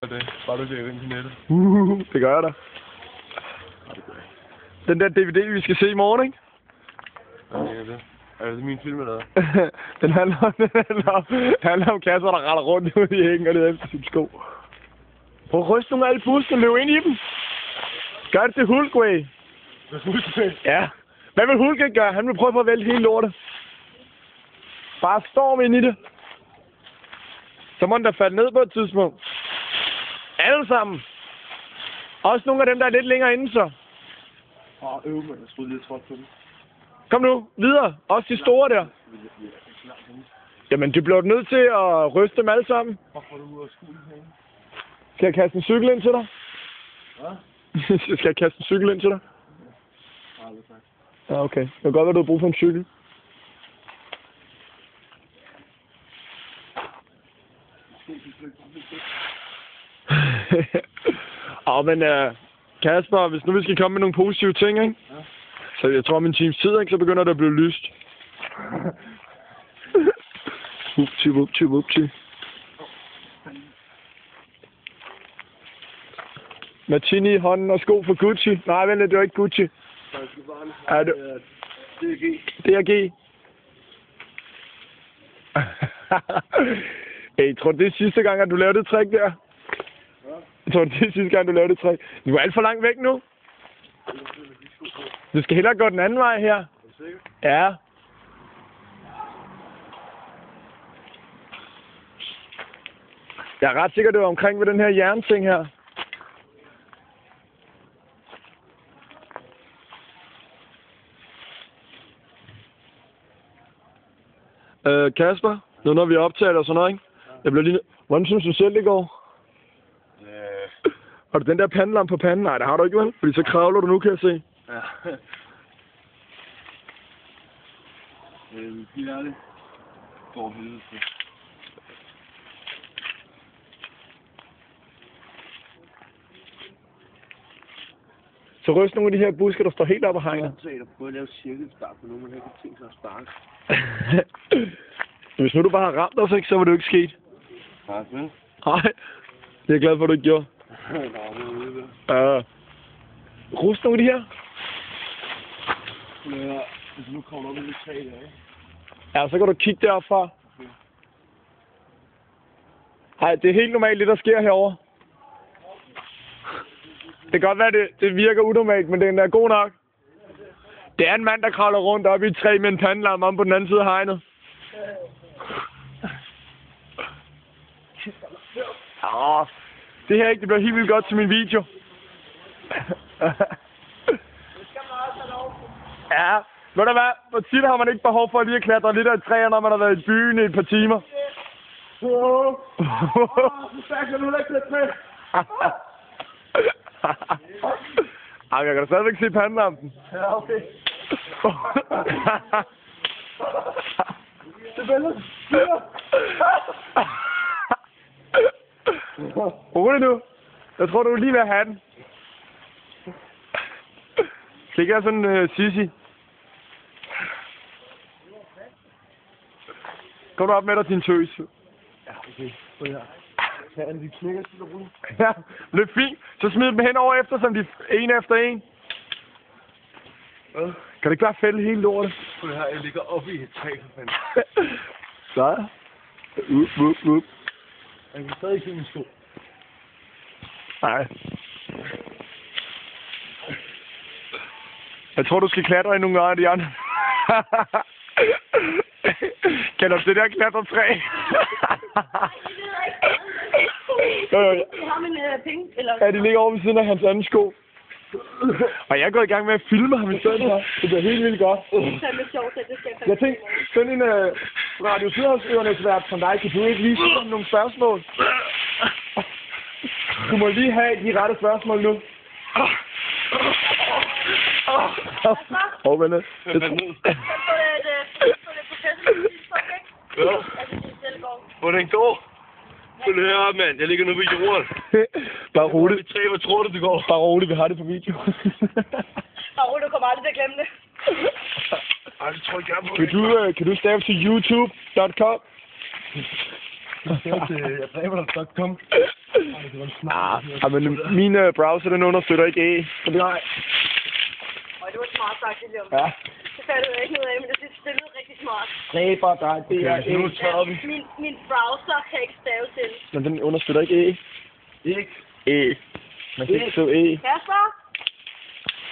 Det. Bare du lægger ind til nettet. Det gør jeg da. Den der DVD, vi skal se i morgen, ikke? Ja, det er det. Er det min film, eller Den handler om kasser, der retter rundt ude i hækken og ned efter sin sko. Prøv at ryste nogle af alle buskene og løb ind i dem. Gør det til Hulkway. Ja. Hvad vil Hulk gøre? Han vil prøve på at vælte hele lortet. Bare storm ind i det. Så må den da falde ned på et tidspunkt. Alle sammen. Også nogle af dem, der er lidt længere inde, så. Mand. Jeg troede lige, på den. Kom nu, videre. Også de store der. Jamen, du bliver nødt til at ryste dem alle sammen. Hvorfor er du ude af skolen her? Skal jeg kaste en cykel ind til dig? Hvad? Skal jeg kaste en cykel ind til dig? Nej, det er tak. Ja, okay. Det kan godt være, du har brug for en cykel. Men Kasper, hvis nu vi skal komme med nogle positive ting, ikke? Ja. Så jeg tror, min times tid, ikke? Så begynder det at blive lyst. Vupti. Martini i hånden og sko for Gucci. Nej, vent lidt, det var ikke Gucci. Er det? DRG. Hey, tror du, det er sidste gang, at du lavede det trick der? Jeg tror, det er sidste gang, du lavede det trick. Du er alt for langt væk nu. Du skal hellere gå den anden vej her. Er du sikker? Ja. Jeg er ret sikker, det var omkring ved den her jernting her. Kasper, nu når vi optager og sådan noget, ikke? Jeg bliver lige... Hvordan synes du selv, det går? Har du den der pandelampe på panden? Nej, det har du ikke, vel? Fordi så kravler du nu, kan jeg se. Ja. Helt ærligt. Går helvede til. Så ryst nogle af de her busker, der står helt op og hænger. Jeg prøver at lave cirkelspark på nogen, man ikke har tænkt sig at sparke. Hvis nu du bare har ramt os, ikke, så var det jo ikke sket. Nej, vel? Nej, det er jeg glad for, at du ikke gjorde. Rust nogle af de her? Ja, hvis nu kommer op i lidt træ der, ikke? Ja, så kan du kigge derop fra. Nej, det er helt normalt, det der sker herovre. Det kan godt være, det virker unormalt, men den er god nok. Det er en mand, der kravler rundt op i et træ med en pandelampe om på den anden side af hegnet. Det her ikke, det bliver helt vildt godt til min video. Ja, ved du hvad? Hvor tit har man ikke behov for lige at klatre lidt af et træ, når man har været i byen i et par timer? Jeg kan da stadigvæk se pandelampen. Ja, okay. Det billede. Rolig nu. Jeg tror, du er lige ved at have den. Skal ikke have sådan en sissi? Kom du op med dig, din tøs. Ja, okay. Prøv her. Tag de knækker til at rulle. Ja, det er fint. Så smid dem henover efter, som de en efter en. Kan det ikke bare fælde hele lortet? Prøv her, jeg ligger oppe i et træ, for fanden. Så. Jeg kan stadig ikke se min sko. Nej. Jeg tror, du skal klatre i nogle af de andre. Kan du det der klatretræ? Jeg har min penge, eller... Ja, de ligger over ved siden af hans anden sko. Og jeg er gået i gang med at filme ham i stedet for. Det bliver helt vildt godt. Jeg tænkte, sådan en Radio Sydhavsøernes vært som dig, kan du ikke lige stille nogle spørgsmål? Du må lige have de rette spørgsmål nu. Vent lidt. Hvor den går? Prøv lige her, mand. Jeg ligger nu ved jorden. Bare roligt. Hvad tror du, det går? Bare roligt, vi har det på video. Bare roligt, du kommer aldrig til at glemme det. Ej, det tror jeg gerne på. Kan du stave til youtube.com? Jeg dræber dig, kom. Ja, men min browser, den understøtter ikke E. Så det nej. Og det var smart sagt, det der. Ja. Det fattede jeg ikke noget af, men det lød rigtig smart. Dræber dig, det er Okay, nu tørrer vi. Min browser kan ikke stave til. Men den understøtter ikke E. Ikke. E. Man kan ikke skrive E. Kasper?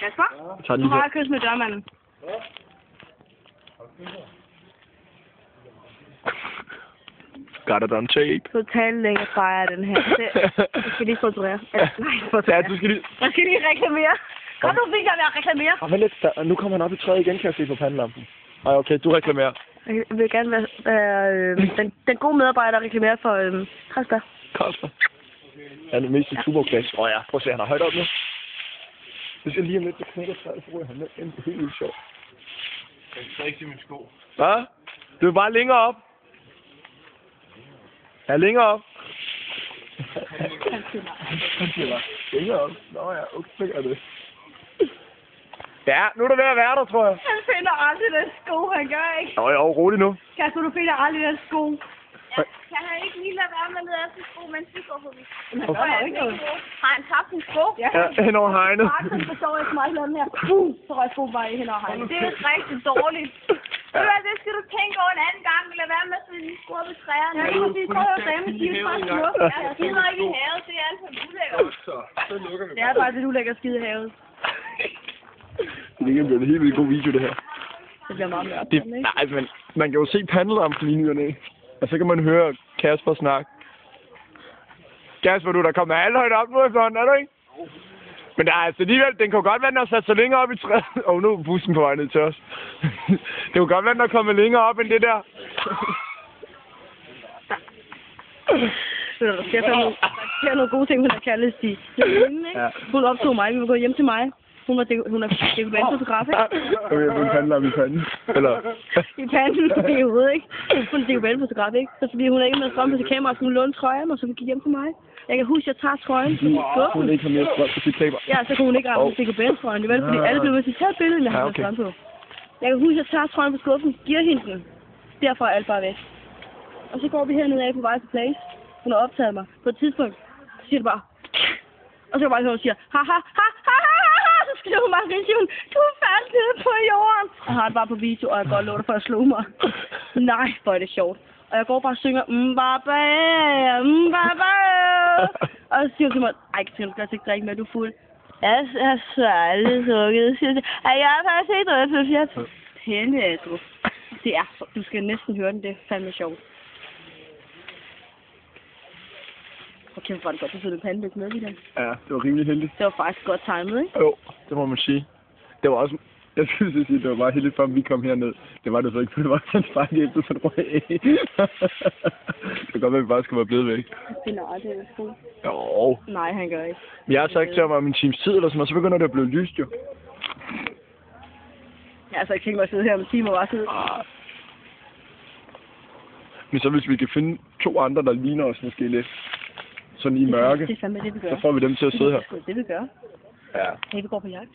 Kasper? Jeg tager Nu lige har her. jeg kys med dørmanden. Got it on tape. Totalt længe fejrer den her. Jeg skal lige fotografere. Ja, du skal lige... Jeg skal lige reklamere. Kom nu, fik jeg reklamere. Vent lidt, nu kommer han op i træet igen, kan jeg se på pandelampen. Ej, okay, du reklamerer. Jeg vil gerne være den gode medarbejder reklamere for Kasper. Kasper. Han er mest i tuborgklasse. Ja, prøv at se, han har højt op nu. Hvis jeg lige om lidt knækker træet, så ryger han ned. Det er helt vildt sjovt. Jeg kan ikke se min sko. Hvad? Du er bare længere op. Ja, længere op. Han siger bare, længere op. Nå ja, okay, så gør det. Ja, nu er det ved at være der, tror jeg. Han finder aldrig den sko, han gør ikke. Jo, rolig nu. Kasper, du finder aldrig den sko. Ja, kan han ikke lige lade være med at lede efter sko, mens vi går forbi? Har han tabt sin sko? Ja. Ja, hen over hegnet. Så står jeg smart i her. Så røg sko bare hen over hegnet. Det er rigtig dårligt. Ved du hvad, det skal du tænke over en anden gang. Lad være med at smide dine sko op i træerne. Ja, præcis. Prøv at dame, de er bare smukke. Jeg gider ikke i havet, det er alt for ulækkert. Så lukker vi. Det er bare det, du lægger skide i havet. Det bliver en helt vildt god video, det her. Det bliver meget mørkt. Nej, men man kan jo se pandelampen lige nu og næ. Og så kan man høre Kasper snakke. Kasper, du der kommer alt højt op nu efterhånden, er du ikke? Men der er altså alligevel, den kan godt være, den har sat sig længere op i træet. Nu er bussen på vej ned til os. Det kan godt være, den er kommet længere op end det der. Der sker nogle gode ting, hun har kaldet Stig. Ja. Hun optog mig, vi var gået hjem til mig. Hun er dekobandfotograf, ikke? Okay, jeg vil pandelampe i panden. Eller? I panden, i hovedet, ikke? Hun er dekobandfotograf, ikke? Så fordi hun er ikke med strøm på sit kamera, så hun låne trøjen, og så vi gik hjem til mig. Jeg kan huske, at jeg tager trøjen fra skuffen. Hun ikke har mere strøm på sit kamera. Ja, så kunne hun ikke ramme dekobandtrøjen. Det var fordi alle blev med sit tæt billede, jeg har strøm på. Jeg kan huske, at jeg tager trøjen fra skuffen, giver hende den. Derfra er alt bare væk. Og så går vi hernede af på vej til Place. Hun har optaget mig. På et tidspunkt, så siger det bare. Og så kan jeg bare høre, hun siger, ha ha ha ha ha ha. Så skriver hun bare, siger hun, du er faldet ned på jorden. Og har det bare på video, og jeg går og lover for at slå mig. Nej, hvor er det sjovt. Og jeg går bare og synger, mbaba, mbaba. Og så siger hun til mig, ej, Katrine, du skal altså ikke drikke med, du er fuld. Jeg er så aldrig sukket. Jeg har faktisk ikke drøbet, jeg er pænde, du. Det er så, du skal næsten høre den, det er fandme sjovt. Okay, hvor var det godt, du fik pandebæk med i den. Ja, det var rimelig heldigt. Det var faktisk godt timet, ikke? Jo, det må man sige. Det var også... Jeg skulle sige, det var bare heldigt, før vi kom herned. Det var det så ikke, for det var sådan en spark efter sådan røg af. Det kan godt være, at vi bare skulle være blevet væk. Nej, det er sgu. Jo. Nej, han gør ikke. Men jeg har sagt til ham om en times tid eller sådan, og så begynder det at blive lyst, jo. Jeg har altså ikke tænkt mig at sidde her om en time og bare sidde. Men så hvis vi kan finde 2 andre, der ligner os måske lidt, sådan i mørke, Det er fandme det, vi gør. så får vi dem til at sidde her. Det er det, vi gør. Ja. Hey, vi går på jagt.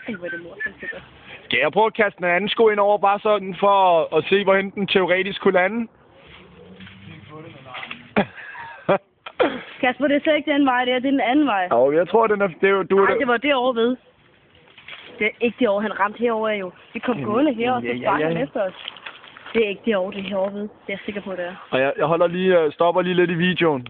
Ej, hvor er det morsomt. Skal jeg prøve at kaste en anden sko ind over, bare sådan for at se, hvorhen den teoretisk kunne lande? Kasper, det er slet ikke den vej, det er den anden vej. Jo, jeg tror, den er... Nej, det var derovre ved. Det er ikke derovre, han ramte herover jo. Vi kom gående her, og så sparkede han efter os. Det er ikke derovre, det er herovre ved. Det er jeg sikker på, det er. Og jeg holder lige, stopper lige lidt i videoen.